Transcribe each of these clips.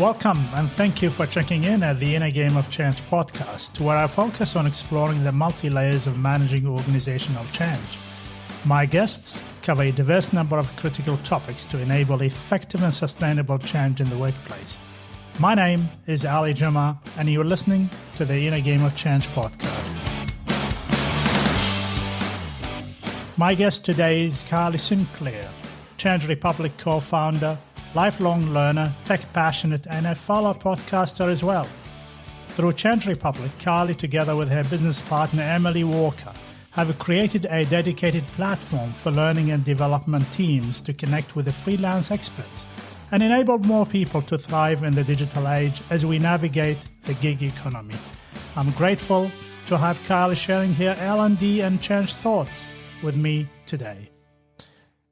Welcome and thank you for checking in at the Inner Game of Change podcast, where I focus on exploring the multi-layers of managing organizational change. My guests cover a diverse number of critical topics to enable effective and sustainable change in the workplace. My name is Ali Juma, and you're listening to the Inner Game of Change podcast. My guest today is Kylie Sinclair, Change Republic co-founder, lifelong learner, tech passionate, and a fellow podcaster as well. Through Change Republic, Kylie, together with her business partner Emily Walker, have created a dedicated platform for learning and development teams to connect with the freelance experts and enable more people to thrive in the digital age as we navigate the gig economy. I'm grateful to have Kylie sharing her L&D and change thoughts with me today.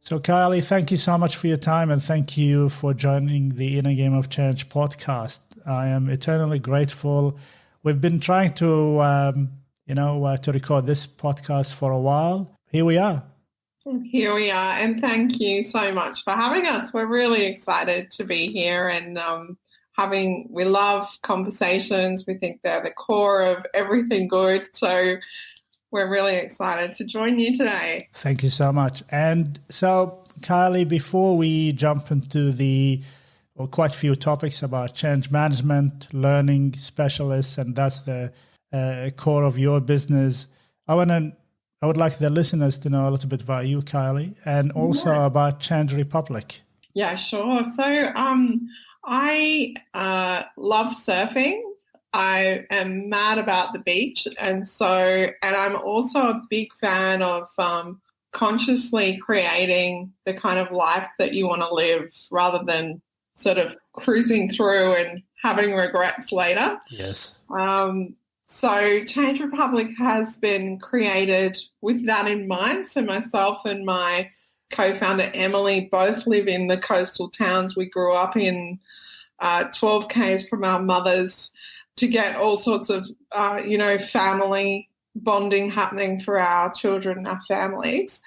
So Kylie, thank you so much for your time and thank you for joining the Inner Game of Change podcast. I am eternally grateful. We've been trying to record this podcast for a while. Here we are. Here we are, and thank you so much for having us. We're really excited to be here, and we love conversations. We think they're the core of everything good. So we're really excited to join you today. Thank you so much. And so, Kylie, before we jump into quite a few topics about change management, learning specialists, and that's the core of your business, I would like the listeners to know a little bit about you, Kylie, and also about Change Republic. Yeah, sure. So I love surfing. I am mad about the beach, and I'm also a big fan of consciously creating the kind of life that you want to live rather than sort of cruising through and having regrets later. Yes. So Change Republic has been created with that in mind. So myself and my co-founder Emily both live in the coastal towns we grew up in, 12 Ks from our mothers, to get all sorts of, family bonding happening for our children and our families.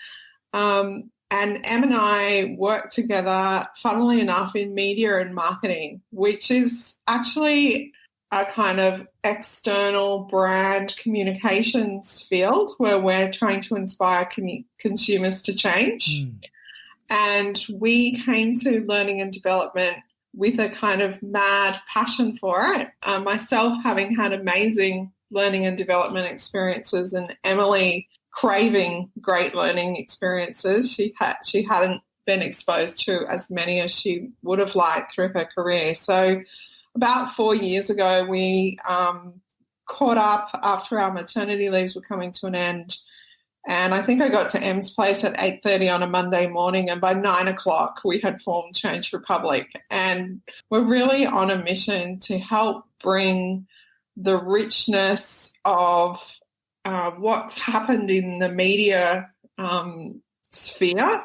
And Em and I work together, funnily enough, in media and marketing, which is actually a kind of external brand communications field where we're trying to inspire consumers to change. And we came to learning and development with a kind of mad passion for it. Myself having had amazing learning and development experiences, and Emily craving great learning experiences. She hadn't been exposed to as many as she would have liked through her career. So about 4 years ago, we caught up after our maternity leaves were coming to an end. And I think I got to Em's place at 8:30 on a Monday morning, and by 9 o'clock we had formed Change Republic. And we're really on a mission to help bring the richness of what's happened in the media sphere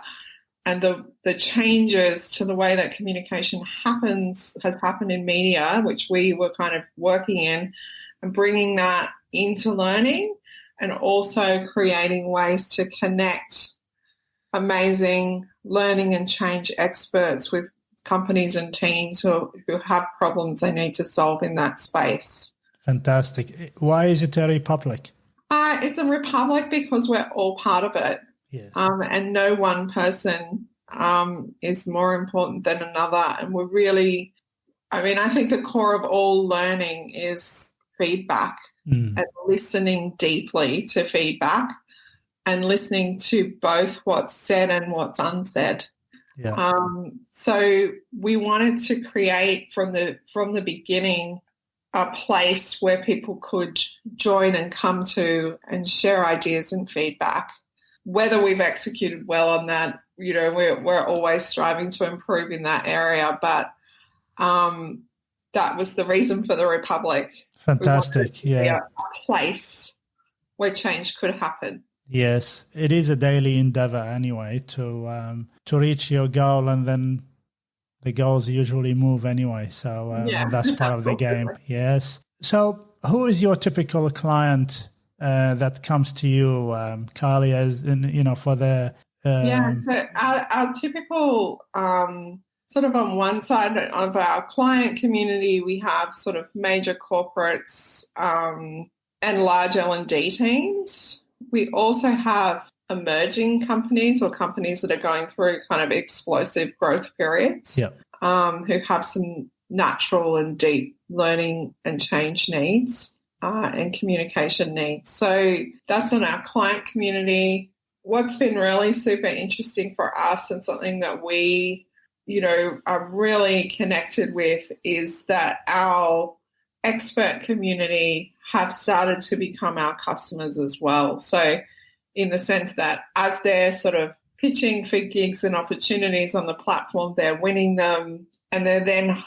and the changes to the way that communication has happened in media, which we were kind of working in, and bringing that into learning, and also creating ways to connect amazing learning and change experts with companies and teams who have problems they need to solve in that space. Fantastic. Why is it a republic? It's a republic because we're all part of it. Yes. And no one person is more important than another. And we're really, I think the core of all learning is feedback. And listening deeply to feedback and listening to both what's said and what's unsaid. Yeah. So we wanted to create from the beginning a place where people could join and come to and share ideas and feedback. Whether we've executed well on that, we're always striving to improve in that area, but that was the reason for the Republic. Fantastic, yeah. A place where change could happen. Yes, it is a daily endeavor anyway to reach your goal, and then the goals usually move anyway. So and that's part of the game. Yes. So who is your typical client that comes to you, Kylie, as in, for the so our typical sort of on one side of our client community, we have sort of major corporates and large L&D teams. We also have emerging companies or companies that are going through kind of explosive growth periods, who have some natural and deep learning and change needs and communication needs. So that's on our client community. What's been really super interesting for us and something that we are really connected with is that our expert community have started to become our customers as well. So in the sense that as they're sort of pitching for gigs and opportunities on the platform, they're winning them, and they're then,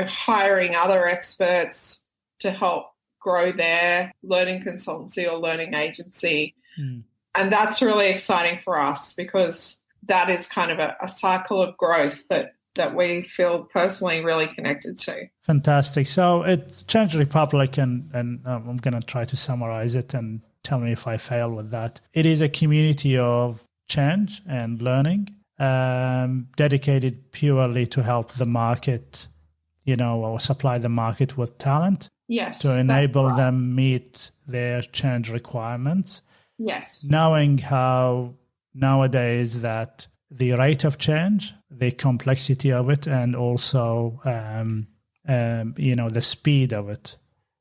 hiring other experts to help grow their learning consultancy or learning agency. And that's really exciting for us because that is kind of a cycle of growth that we feel personally really connected to. Fantastic. So it's Change Republic, and I'm going to try to summarize it and tell me if I fail with that. It is a community of change and learning, dedicated purely to help the market, or supply the market with talent. Yes. To enable them meet their change requirements. Yes. Knowing how nowadays that the rate of change, the complexity of it, and also, the speed of it.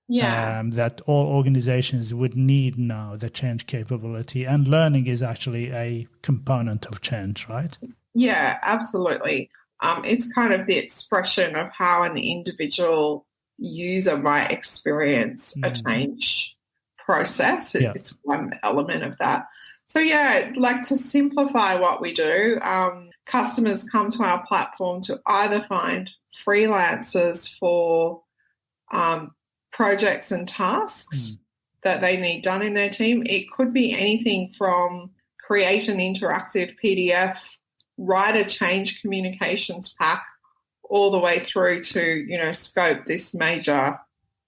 Yeah. That all organizations would need now, the change capability. And learning is actually a component of change, right? Yeah, absolutely. It's kind of the expression of how an individual user might experience a change process. It's one element of that. So, like to simplify what we do, customers come to our platform to either find freelancers for projects and tasks that they need done in their team. It could be anything from create an interactive PDF, write a change communications pack, all the way through to, scope this major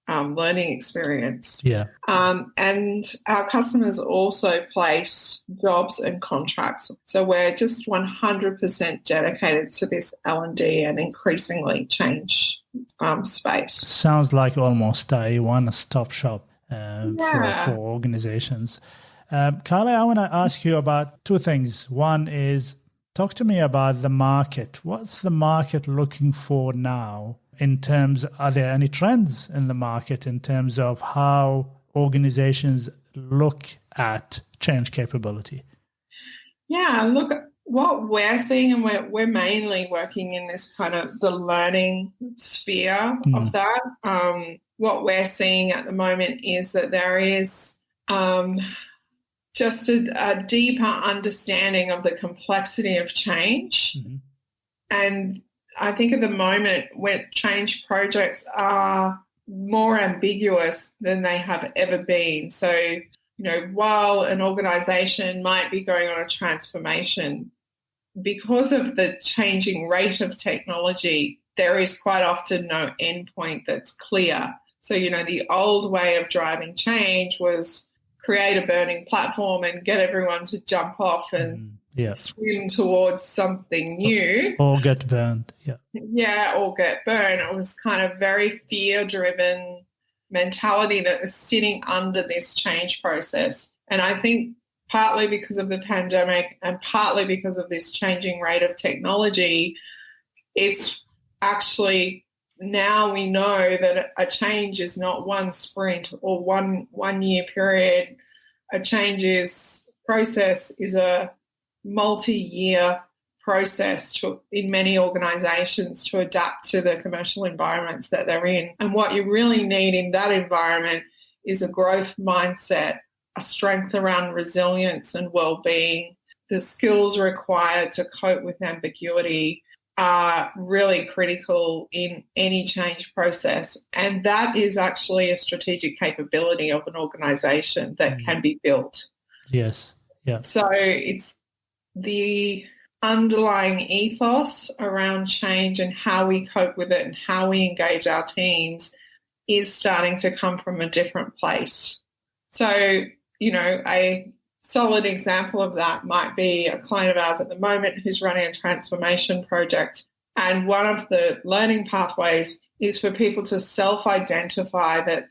learning experience. Yeah. And our customers also place jobs and contracts. So we're just 100% dedicated to this L&D and increasingly change space. Sounds like almost a one-stop shop for organizations. Kylie, I want to ask you about two things. One is, talk to me about the market. What's the market looking for now? In terms, are there any trends in the market in terms of how organizations look at change capability? Yeah, look, what we're seeing, and we're mainly working in this kind of the learning sphere of that. What we're seeing at the moment is that there is just a deeper understanding of the complexity of change. And I think at the moment when change projects are more ambiguous than they have ever been. So, while an organisation might be going on a transformation, because of the changing rate of technology, there is quite often no endpoint that's clear. So, the old way of driving change was create a burning platform and get everyone to jump off and swim towards something new. Or get burned, or get burned. It was kind of very fear-driven mentality that was sitting under this change process. And I think partly because of the pandemic and partly because of this changing rate of technology, it's actually now we know that a change is not one sprint or one year period. A change process is a multi-year process in many organisations to adapt to the commercial environments that they're in. And what you really need in that environment is a growth mindset, a strength around resilience and well-being. The skills required to cope with ambiguity are really critical in any change process. And that is actually a strategic capability of an organisation that can be built. Yes. Yeah. So it's the underlying ethos around change and how we cope with it and how we engage our teams is starting to come from a different place. So, a solid example of that might be a client of ours at the moment who's running a transformation project And one of the learning pathways is for people to self-identify that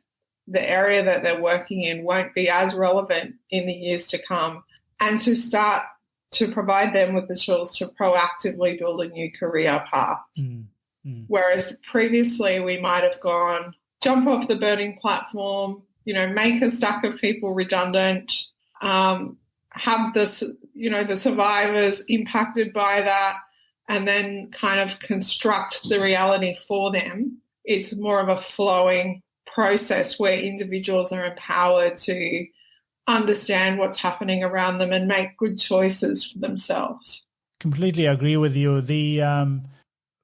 the area that they're working in won't be as relevant in the years to come, and to start to provide them with the tools to proactively build a new career path. Whereas previously we might have gone, jump off the burning platform, make a stack of people redundant, have this, the survivors impacted by that, and then kind of construct the reality for them. It's more of a flowing process where individuals are empowered to understand what's happening around them and make good choices for themselves. Completely agree with you.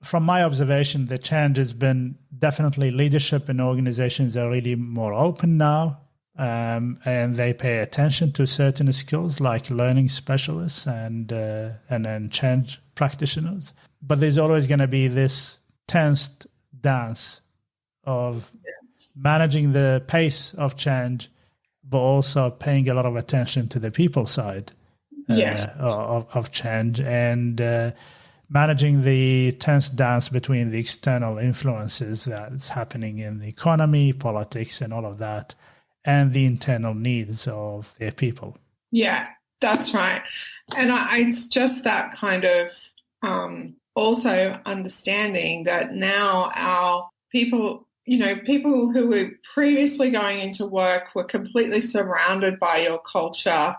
From my observation, the change has been definitely leadership in organizations are really more open now, and they pay attention to certain skills like learning specialists and then change practitioners. But there's always going to be this tensed dance of managing the pace of change, but also paying a lot of attention to the people side of change, and managing the tense dance between the external influences that's happening in the economy, politics, and all of that, and the internal needs of their people. Yeah, that's right. And it's just that kind of also understanding that now our people, people who were previously going into work were completely surrounded by your culture.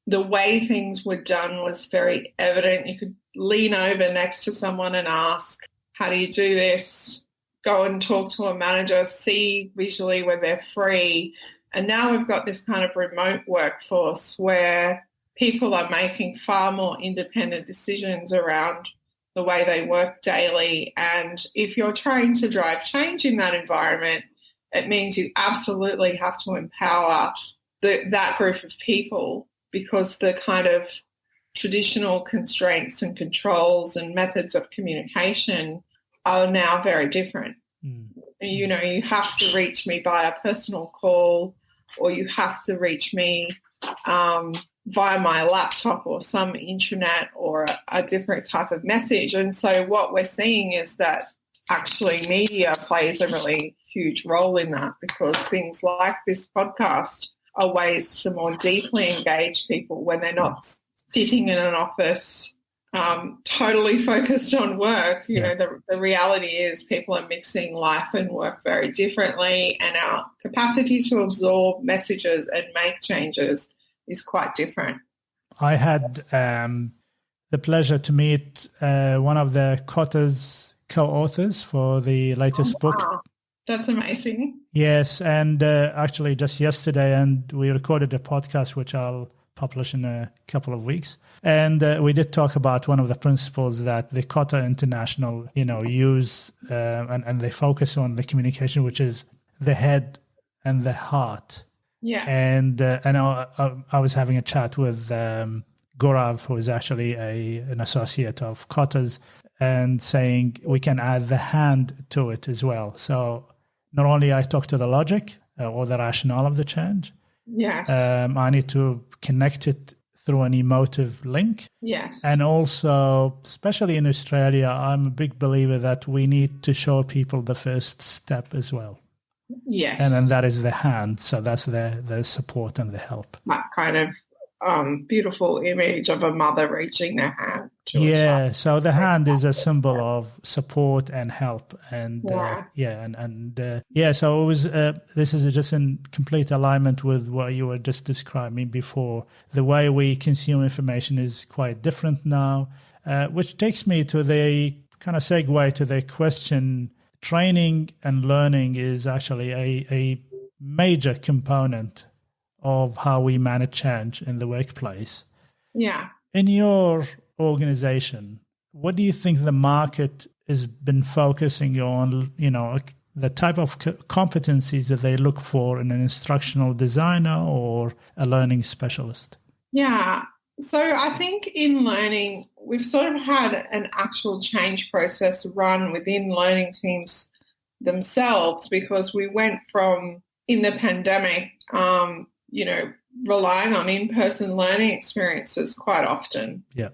The way things were done was very evident. You could lean over next to someone and ask, how do you do this? Go and talk to a manager, see visually when they're free. And now we've got this kind of remote workforce where people are making far more independent decisions around the way they work daily. And if you're trying to drive change in that environment, it means you absolutely have to empower that group of people, because the kind of traditional constraints and controls and methods of communication are now very different. You have to reach me by a personal call, or you have to reach me via my laptop or some intranet or a different type of message. And so what we're seeing is that actually media plays a really huge role in that, because things like this podcast are ways to more deeply engage people when they're not sitting in an office totally focused on work. The reality is people are mixing life and work very differently, and our capacity to absorb messages and make changes is quite different. I had the pleasure to meet one of the Kotter's co-authors for the latest book. That's amazing. Yes, and actually just yesterday, and we recorded a podcast which I'll publish in a couple of weeks. And we did talk about one of the principles that the Kotter International, use, and they focus on the communication, which is the head and the heart. Yeah. And I was having a chat with Gaurav, who is actually an associate of Kotter's, and saying we can add the hand to it as well. So not only I talk to the logic or the rationale of the change, yes, I need to connect it through an emotive link. Yes. And also, especially in Australia, I'm a big believer that we need to show people the first step as well. Yes. And then that is the hand. So that's the support and the help. That kind of beautiful image of a mother reaching their hand to a child. So the hand is a symbol of support and help. And so it was, this is just in complete alignment with what you were just describing before. The way we consume information is quite different now, which takes me to the kind of segue to the question. Training and learning is actually a major component of how we manage change in the workplace. Yeah. In your organization, what do you think the market has been focusing on, the type of competencies that they look for in an instructional designer or a learning specialist? Yeah. So I think in learning, we've sort of had an actual change process run within learning teams themselves, because we went from, in the pandemic, relying on in-person learning experiences quite often. Yeah.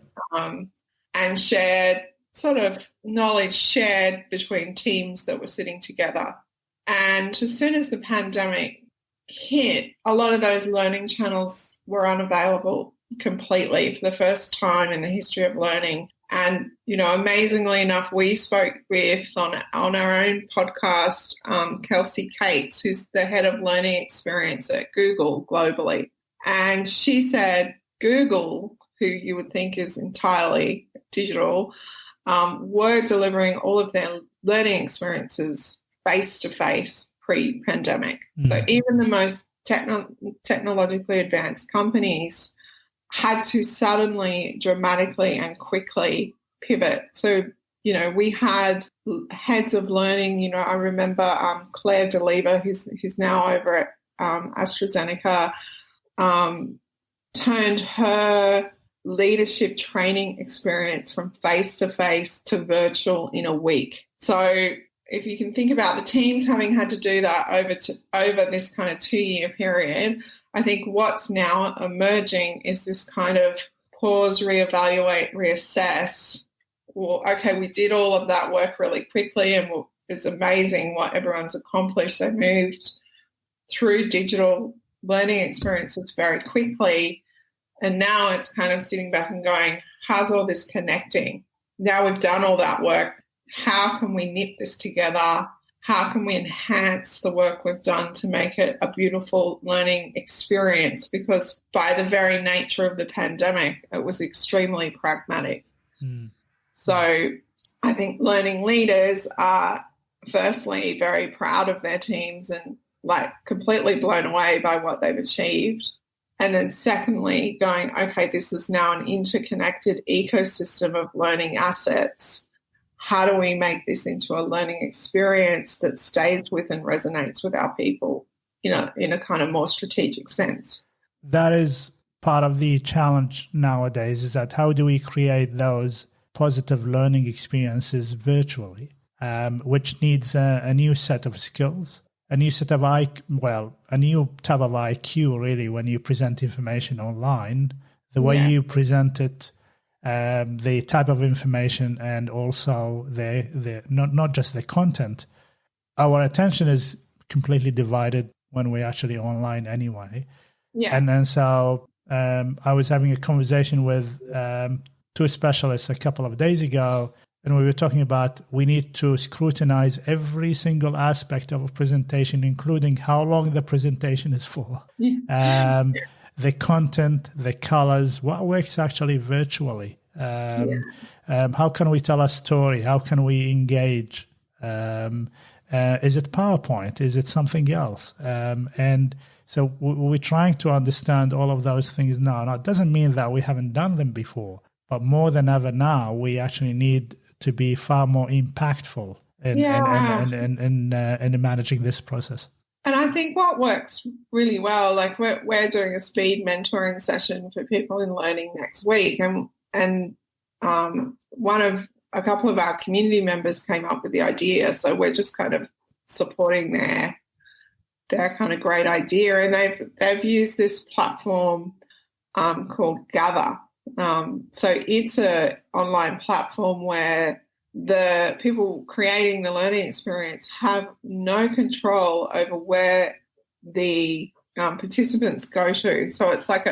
And shared sort of knowledge shared between teams that were sitting together. And as soon as the pandemic hit, a lot of those learning channels were unavailable completely for the first time in the history of learning. And, amazingly enough, we spoke with, on our own podcast, Kelsey Cates, who's the head of learning experience at Google globally. And she said Google, who you would think is entirely digital, were delivering all of their learning experiences face-to-face pre-pandemic. So even the most technologically advanced companies had to suddenly, dramatically and quickly pivot. So, we had heads of learning, I remember Claire DeLeva, who's now over at AstraZeneca, turned her leadership training experience from face-to-face to virtual in a week. So if you can think about the teams having had to do that over this kind of 2-year period, I think what's now emerging is this kind of pause, reevaluate, reassess. Well, okay, we did all of that work really quickly and it's amazing what everyone's accomplished. They moved through digital learning experiences very quickly, and now it's kind of sitting back and going, how's all this connecting? Now we've done all that work. How can we knit this together? How can we enhance the work we've done to make it a beautiful learning experience? Because by the very nature of the pandemic, it was extremely pragmatic. So I think learning leaders are firstly very proud of their teams and completely blown away by what they've achieved. And then secondly, going, okay, this is now an interconnected ecosystem of learning assets. How do we make this into a learning experience that stays with and resonates with our people, in a kind of more strategic sense? That is part of the challenge nowadays, is that how do we create those positive learning experiences virtually, which needs a new set of skills, a new type of IQ, really, when you present information online, the way you present it, the type of information, and also the not just the content. Our attention is completely divided when we're actually online anyway. Yeah. And so I was having a conversation with two specialists a couple of days ago, and we were talking about we need to scrutinize every single aspect of a presentation, including how long the presentation is for. The content, the colors, what works actually virtually. How can we tell a story? How can we engage? Is it PowerPoint? Is it something else? And so we're trying to understand all of those things now. Now, it doesn't mean that we haven't done them before, but more than ever now, we actually need to be far more impactful in managing this process. And I think what works really well, like we're doing a speed mentoring session for people in learning next week, and a couple of our community members came up with the idea, so we're just kind of supporting their kind of great idea, and they've used this platform called Gather. So it's a online platform where the people creating the learning experience have no control over where the participants go to. So it's like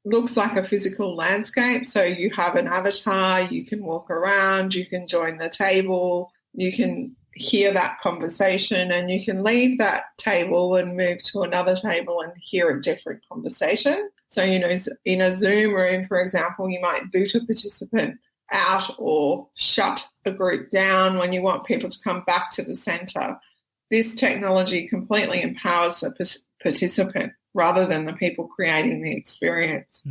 looks like a physical landscape. So you have an avatar, you can walk around, you can join the table, you can hear that conversation, and you can leave that table and move to another table and hear a different conversation. So, in a Zoom room, for example, you might boot a participant out or shut a group down when you want people to come back to the centre. This technology completely empowers the participant rather than the people creating the experience.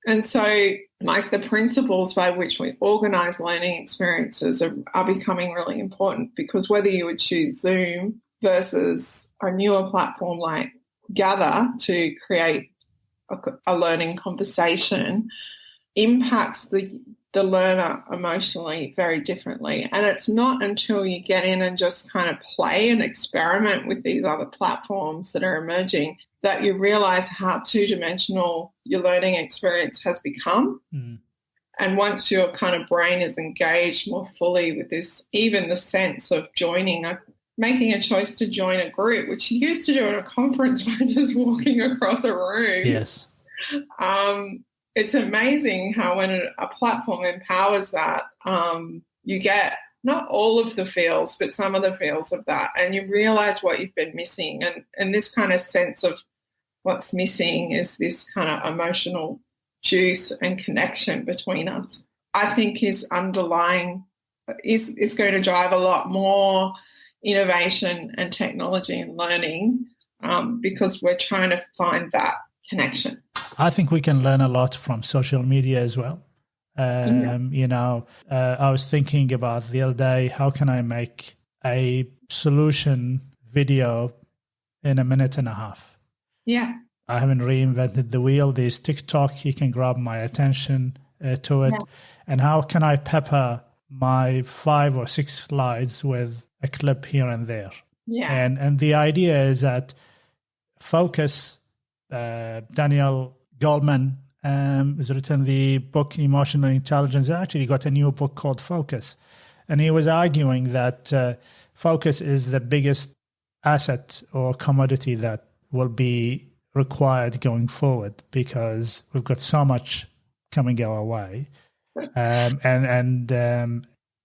And so, the principles by which we organise learning experiences are becoming really important, because whether you would choose Zoom versus a newer platform like Gather to create a learning conversation impacts the learner emotionally very differently. And it's not until you get in and just kind of play and experiment with these other platforms that are emerging that you realise how two-dimensional your learning experience has become. And once your kind of brain is engaged more fully with this, even the sense of making a choice to join a group, which you used to do at a conference by just walking across a room. Yes. It's amazing how when a platform empowers that, you get not all of the feels, but some of the feels of that, and you realise what you've been missing. And this kind of sense of what's missing is this kind of emotional juice and connection between us, I think is underlying, is going to drive a lot more innovation and technology and learning, because we're trying to find that connection. I think we can learn a lot from social media as well. You know, I was thinking about the other day, how can I make a solution video in a minute and a half? Yeah. I haven't reinvented the wheel. There's TikTok. You can grab my attention to it. Yeah. And how can I pepper my 5 or 6 slides with a clip here and there? Yeah. And the idea is that focus, Daniel Goleman has written the book Emotional Intelligence. He actually got a new book called Focus. And he was arguing that focus is the biggest asset or commodity that will be required going forward, because we've got so much coming our way. And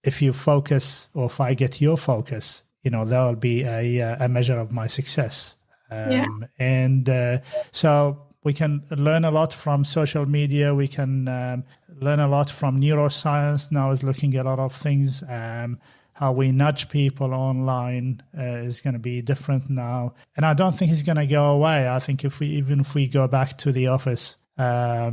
if you focus, or if I get your focus, you know, that will be a measure of my success. And so we can learn a lot from social media. We can learn a lot from neuroscience. Now is looking at a lot of things. How we nudge people online is going to be different now. And I don't think it's going to go away. I think if we go back to the office, or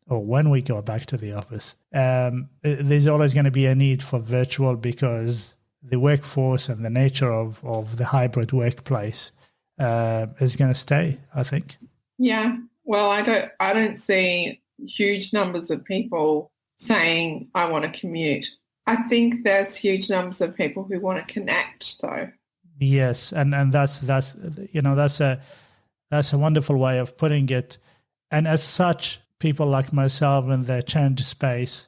when we go back to the office, there's always going to be a need for virtual, because the workforce and the nature of the hybrid workplace is going to stay, I think. Yeah. Well, I don't see huge numbers of people saying, I want to commute. I think there's huge numbers of people who want to connect, though. Yes, and that's you know, that's a wonderful way of putting it. And as such, people like myself in the change space,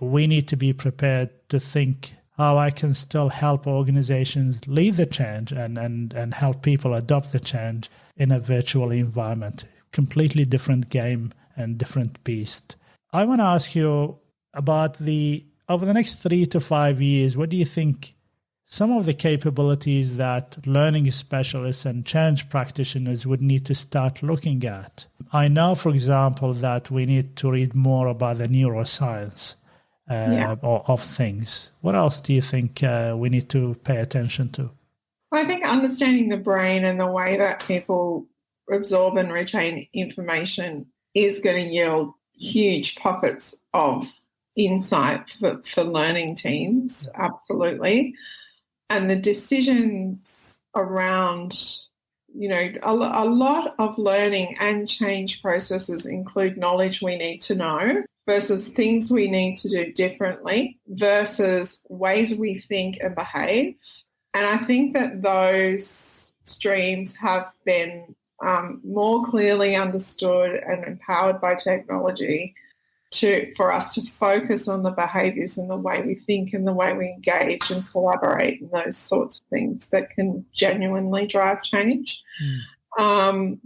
we need to be prepared to think how I can still help organizations lead the change and help people adopt the change in a virtual environment. Completely different game and different beast. I want to ask you about over the next 3 to 5 years, what do you think some of the capabilities that learning specialists and change practitioners would need to start looking at? I know, for example, that we need to read more about the neuroscience of things. What else do you think we need to pay attention to? I think understanding the brain and the way that people absorb and retain information is going to yield huge pockets of insight for learning teams, absolutely. And the decisions around, you know, a lot of learning and change processes include knowledge we need to know versus things we need to do differently versus ways we think and behave. And I think that those streams have been more clearly understood and empowered by technology for us to focus on the behaviours and the way we think and the way we engage and collaborate and those sorts of things that can genuinely drive change. So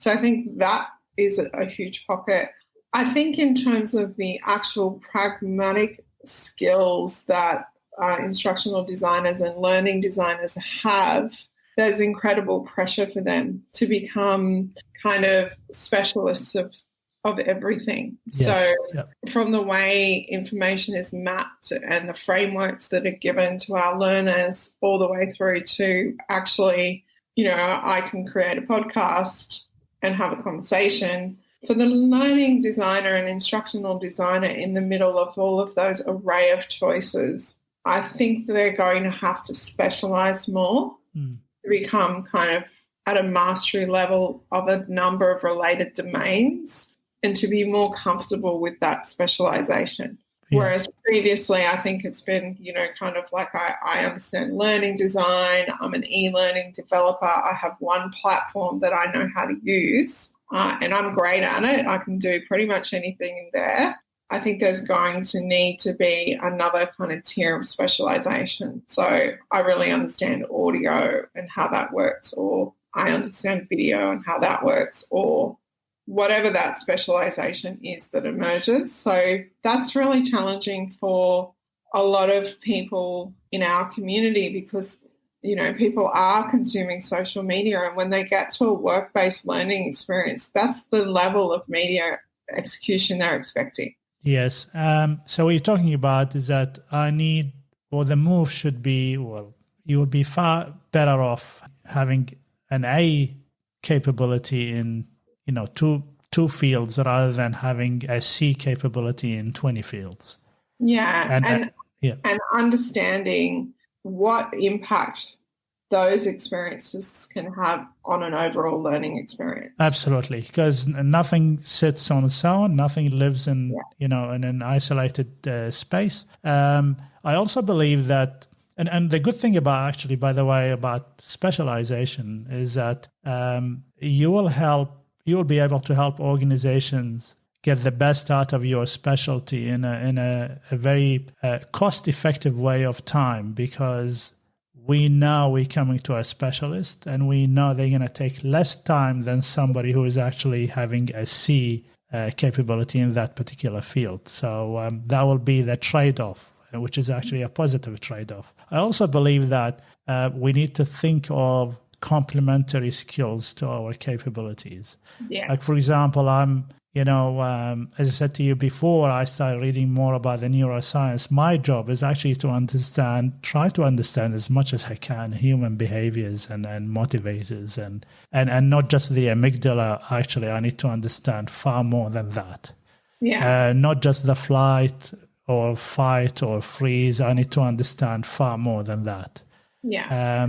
I think that is a huge pocket. I think in terms of the actual pragmatic skills that instructional designers and learning designers have, there's incredible pressure for them to become kind of specialists of everything. Yes. So from the way information is mapped and the frameworks that are given to our learners all the way through to actually, you know, I can create a podcast and have a conversation. For the learning designer and instructional designer in the middle of all of those array of choices, I think they're going to have to specialise more to become kind of at a mastery level of a number of related domains and to be more comfortable with that specialisation. Yeah. Whereas previously I think it's been, you know, kind of like I understand learning design, I'm an e-learning developer, I have one platform that I know how to use and I'm great at it. I can do pretty much anything in there. I think there's going to need to be another kind of tier of specialization. So I really understand audio and how that works, or I understand video and how that works, or whatever that specialization is that emerges. So that's really challenging for a lot of people in our community because, you know, people are consuming social media, and when they get to a work-based learning experience, that's the level of media execution they're expecting. Yes. So what you're talking about is that the move should be, well, you would be far better off having an A capability in, you know, two fields rather than having a C capability in 20 fields. Yeah. And understanding what impact those experiences can have on an overall learning experience. Absolutely, because nothing sits on its own, nothing lives in in an isolated space. I also believe that, and the good thing about about specialization is that you will be able to help organizations get the best out of your specialty in a very cost-effective way of time, because we know we're coming to a specialist and we know they're going to take less time than somebody who is actually having a C capability in that particular field. So that will be the trade-off, which is actually a positive trade-off. I also believe that we need to think of complementary skills to our capabilities. Yes. Like, for example, as I said to you before, I started reading more about the neuroscience. My job is actually to try to understand as much as I can human behaviors and motivators and not just the amygdala. Actually, I need to understand far more than that. Yeah. Not just the flight or fight or freeze. I need to understand far more than that. Yeah.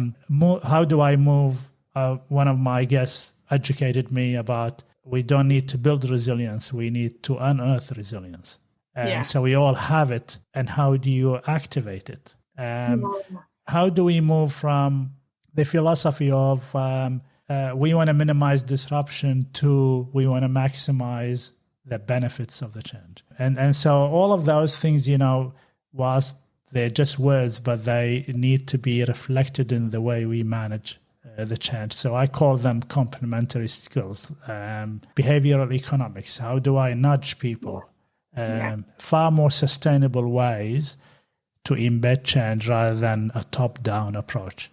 How do I move? One of my guests educated me about, we don't need to build resilience. We need to unearth resilience. And so we all have it. And how do you activate it? How do we move from the philosophy of we want to minimize disruption to we want to maximize the benefits of the change? And so all of those things, whilst they're just words, but they need to be reflected in the way we manage the change. So I call them complementary skills. Behavioral economics. How do I nudge people? Far more sustainable ways to embed change rather than a top-down approach.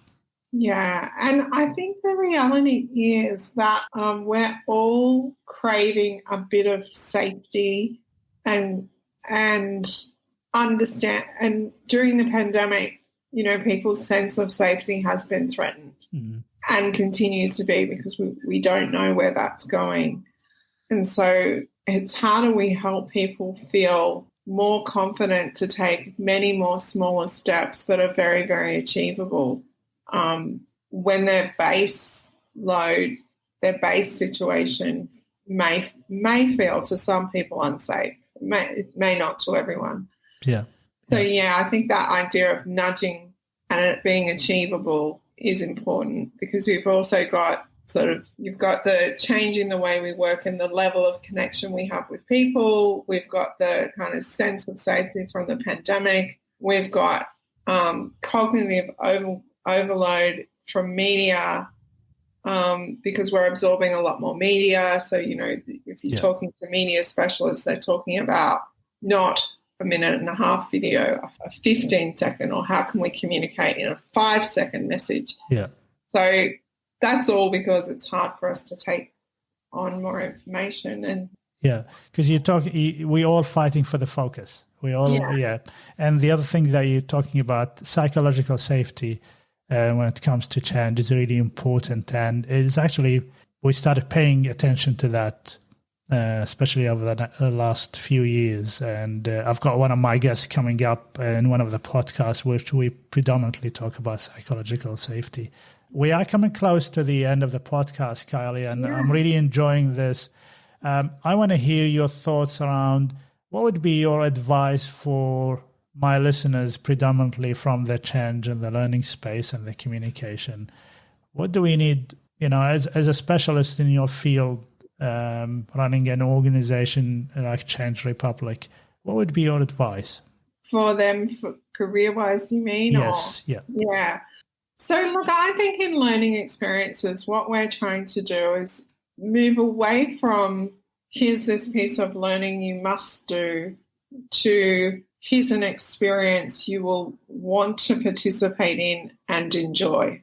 Yeah, and I think the reality is that we're all craving a bit of safety and understand. And during the pandemic, people's sense of safety has been threatened. Mm-hmm. And continues to be, because we don't know where that's going. And so it's how do we help people feel more confident to take many more smaller steps that are very, very achievable when their base load, their base situation may feel to some people unsafe. It may not to everyone. Yeah. So, I think that idea of nudging and it being achievable is important, because you've also got you've got the change in the way we work and the level of connection we have with people. We've got the kind of sense of safety from the pandemic. We've got cognitive overload from media because we're absorbing a lot more media. So, if you're talking to media specialists, they're talking about not a minute and a half video, a 15-second, or how can we communicate in a 5-second message? Yeah. So that's all because it's hard for us to take on more information. And because we're all fighting for the focus. We all, And the other thing that you're talking about, psychological safety, when it comes to change, is really important. And it's actually, we started paying attention to that, especially over the last few years. And I've got one of my guests coming up in one of the podcasts, which we predominantly talk about psychological safety. We are coming close to the end of the podcast, Kylie, and I'm really enjoying this. I want to hear your thoughts around what would be your advice for my listeners, predominantly from the change and the learning space and the communication. What do we need, as a specialist in your field, running an organization like Change Republic? What would be your advice? For them, for career-wise, you mean? Yes, yeah. Yeah. So, look, I think in learning experiences, what we're trying to do is move away from here's this piece of learning you must do to here's an experience you will want to participate in and enjoy.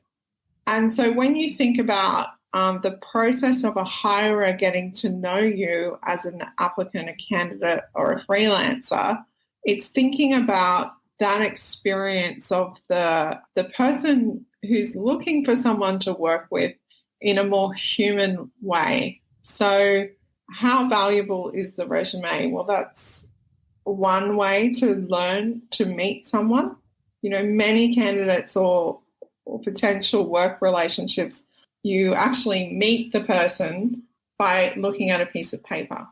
And so when you think about the process of a hirer getting to know you as an applicant, a candidate, or a freelancer, it's thinking about that experience of the person who's looking for someone to work with in a more human way. So how valuable is the resume? Well, that's one way to learn to meet someone. You know, many candidates or potential work relationships, you actually meet the person by looking at a piece of paper,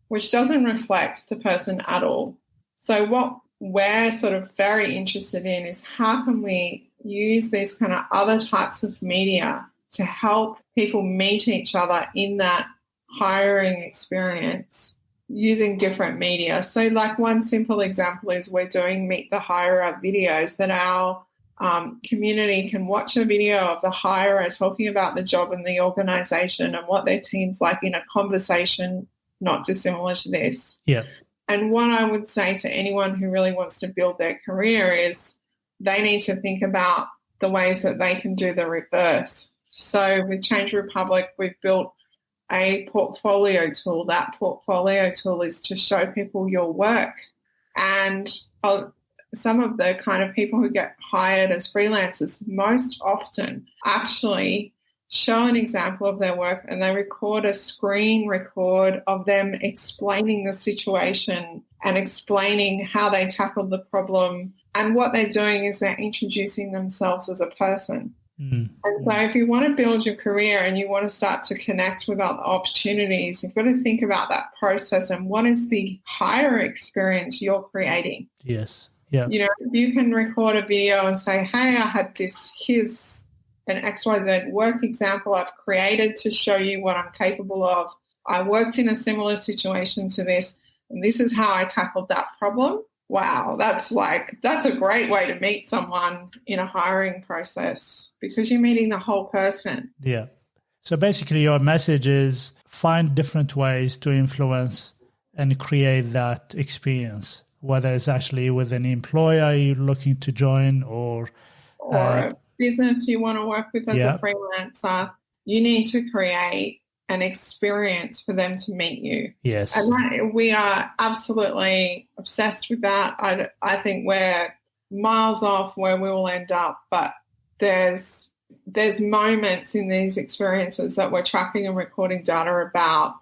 which doesn't reflect the person at all. So what we're sort of very interested in is how can we use these kind of other types of media to help people meet each other in that hiring experience using different media. So like one simple example is we're doing Meet the Hirer videos that our community can watch a video of the hirer talking about the job and the organisation and what their team's like in a conversation not dissimilar to this. Yeah. And what I would say to anyone who really wants to build their career is they need to think about the ways that they can do the reverse. So with Change Republic, we've built a portfolio tool. That portfolio tool is to show people your work. And some of the kind of people who get hired as freelancers most often actually show an example of their work and they record a screen record of them explaining the situation and explaining how they tackled the problem. And what they're doing is they're introducing themselves as a person. And so if you want to build your career and you want to start to connect with other opportunities, you've got to think about that process and what is the hire experience you're creating. Yes. Yeah. You know, you can record a video and say, hey, I had this, here's an XYZ work example I've created to show you what I'm capable of. I worked in a similar situation to this, and this is how I tackled that problem. Wow, that's a great way to meet someone in a hiring process because you're meeting the whole person. Yeah. So basically your message is find different ways to influence and create that experience, whether it's actually with an employer you're looking to join or a business you want to work with as a freelancer. You need to create an experience for them to meet you. Yes. And we are absolutely obsessed with that. I think we're miles off where we will end up, but there's moments in these experiences that we're tracking and recording data about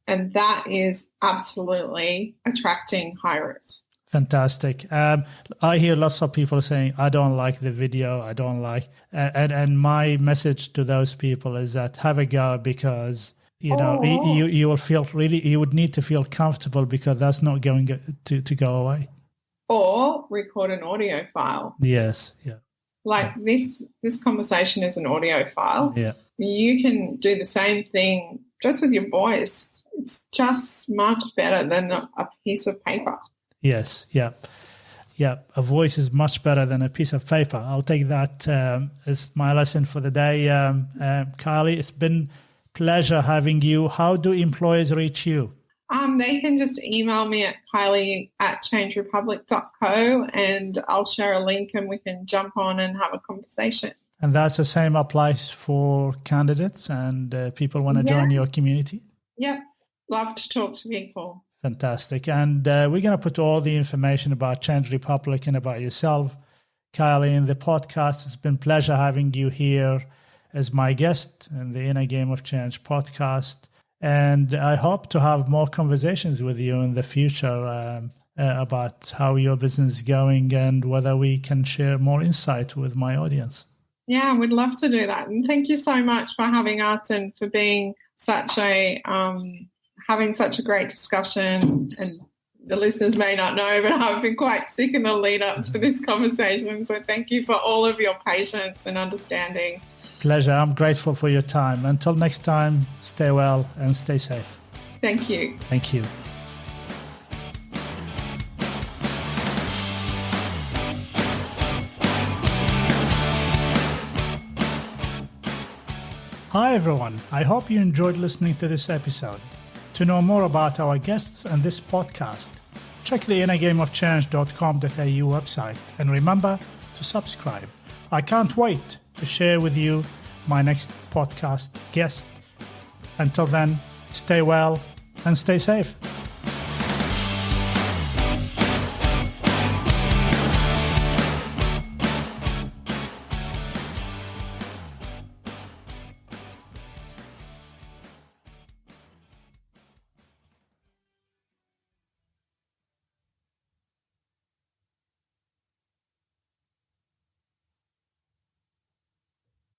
and that is absolutely attracting hirers. Fantastic. I hear lots of people saying, I don't like the video, I don't like, and my message to those people is that have a go because, you know, you will feel really, you would need to feel comfortable because that's not going to go away. Or record an audio file. Yes. Yeah. Like this conversation is an audio file. Yeah. You can do the same thing just with your voice. It's just much better than a piece of paper. Yes, yeah. Yeah, a voice is much better than a piece of paper. I'll take that as my lesson for the day. Kylie, it's been a pleasure having you. How do employers reach you? They can just email me at kylie@changerepublic.co and I'll share a link and we can jump on and have a conversation. And that's the same applies for candidates and people want to join your community? Yep, love to talk to people. Fantastic. And we're going to put all the information about Change Republic and about yourself, Kylie, in the podcast. It's been a pleasure having you here as my guest in the Inner Game of Change podcast. And I hope to have more conversations with you in the future about how your business is going and whether we can share more insight with my audience. Yeah, we'd love to do that. And thank you so much for having us and for being such a... having such a great discussion, and the listeners may not know, but I've been quite sick in the lead up to this conversation. So thank you for all of your patience and understanding. Pleasure. I'm grateful for your time. Until next time, stay well and stay safe. Thank you. Thank you. Hi everyone, I hope you enjoyed listening to this episode. To know more about our guests and this podcast, check the innergameofchange.com.au website and remember to subscribe. I can't wait to share with you my next podcast guest. Until then, stay well and stay safe.